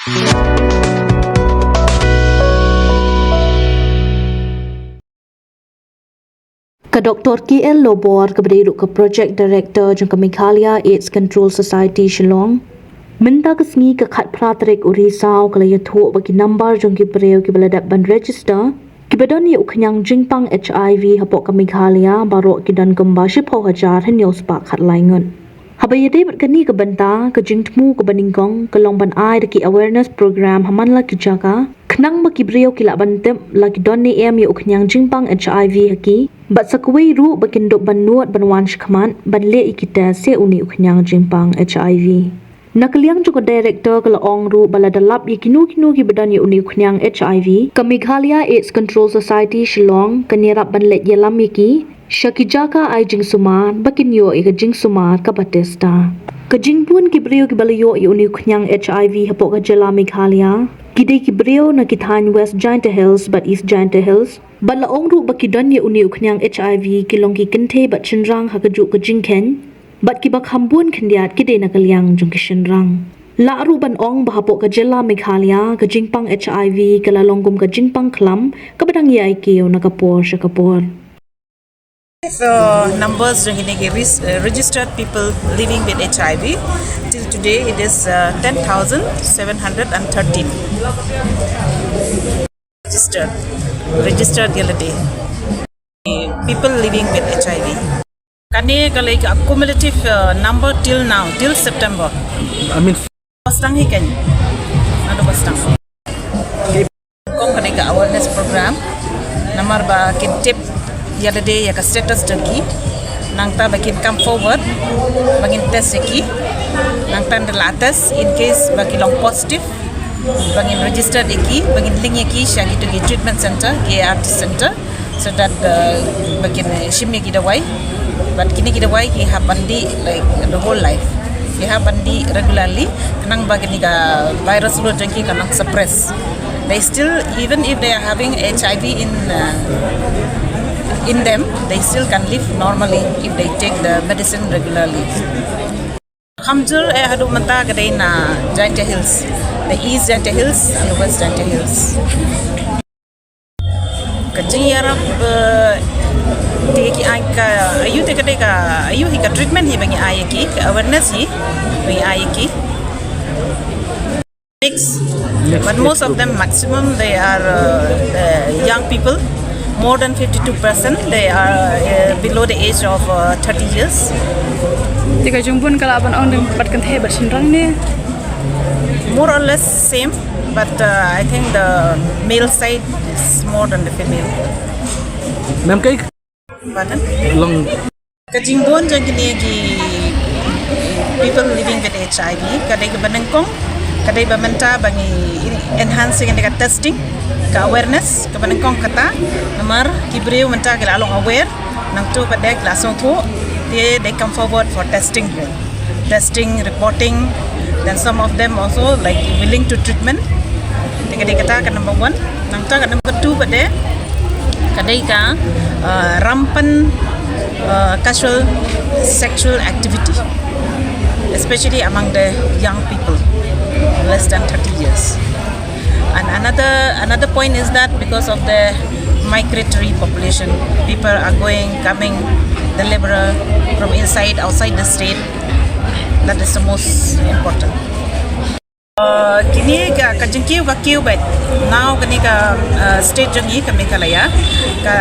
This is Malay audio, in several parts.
Ke Dr. KL Lobor kepada ke Project Director jangka Meghalaya AIDS Control Society Shillong minta kesengi ke khat pratrek urisau kalau ya thuk bagi number jangki pereu ki baladat ban register ki badan ya uknyang jingpang HIV hapoh ke Meghalaya baroh ki dan kemba 10,000 hen yos pak khat laingan habai yade berkani ke banta ke jingtmu ke baningkong ke long ban ai ki awareness program haman la ki jaga khnang bagi breu ki la bantem la ki don ni em ya uknyang jingpang HIV haki bat sakwe ru bakin dok ban nuat ban wan shkman ban le ikita se uni uknyang jingpang HIV nakliang juga director kala ong ru bala dalap kinu ki badan ya uni uknyang HIV ke Meghalaya AIDS Control Society Shillong ke nirap ban let yalam ki Shakijaka ai jngsumar bakin yo ke jngsumar ka Batesta ke jingpun ki breu ki bala yo uni uknyang HIV hapoh ka jela Meghalaya kide ki breu na ki than West Jaiñtia Hills but East Jaiñtia Hills bala ong ru baki don ye uni uknyang HIV ki long ki kente bat chinrang ha ka ju ka jingken bat ki bak hambun khendiat ki de na kalyang jung ki shinrang la ru ban ong bahapoh ka jela Meghalaya ka jingpang HIV ka la longgum ka jingpang klam ka badang ye ai ki na ka por sha ka por numbers registered people living with HIV till today it is 10,713 registered yesterday people living with HIV kane ka like cumulative number till now till September I mean pastang hikan nado pastang kong kane ka awareness program namar ba kin tip yesterday ya ka status dagi nang ta bakin come forward bagin test iki nang tan relatas in case bagi long positive bagin registered iki bagin link iki sya gitu gi treatment center KRT center so that bagin shimmi gi dawai but kini gi dawai ki hapandi like the whole life ki hapandi regularly kanang bagin ga virus lo jengki kanang suppress they still even if they are having HIV in them they still can live normally if they take the medicine regularly Hamjur hadu manta kadai na Jaiñtia Hills the East Jaiñtia Hills and the West Jaiñtia Hills kajing yarap teki aika ayu te kadai ka ayu hi ka treatment hi bangi ayaki ka awareness hi bangi ayaki mix but most of them maximum they are young people more than 52% they are below the age of 30 years. Jika jumpun kalau abang orang dapatkan teh bersinrang ni, more or less same, but I think the male side is more than the female. Ma'am kay Pardon? long Kajimbon jang kini people living with HIV kadai ke Banengkong kadai bamenta bangi enhancing and testing ka awareness ka Banengkong kata namar kibreu menta ke along aware nang tu padek lasong tu they come forward for testing reporting then some of them also like willing to treatment kadai kata ka number 1 nang ta ka number 2 padek kadai ka rampant casual sexual activity especially among the young people less than 30 years and another point is that because of the migratory population people are coming the laborer from outside the state that is the most important kini ka kajengki ka kiubet now kini ka state jongi ka Meghalaya ka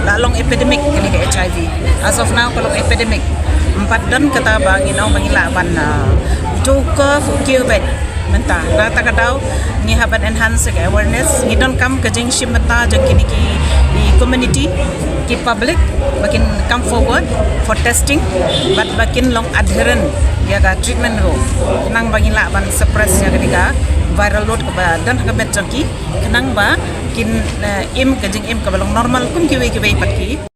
lalong epidemic kini ka HIV as of now kalau epidemic 4 dan kata banginaw bangila ban to ka kiubet menta rata kadau ni haban enhance ka awareness ni don kam ka jeng shimata jeng kini ki community ki public bakin come forward for testing but bakin long adherent ya ka treatment ro nang bangila ban suppress ya ketika viral load ka dan ka met jeng ki nang ba kin im ka jeng im ka balong normal kum ki we pat ki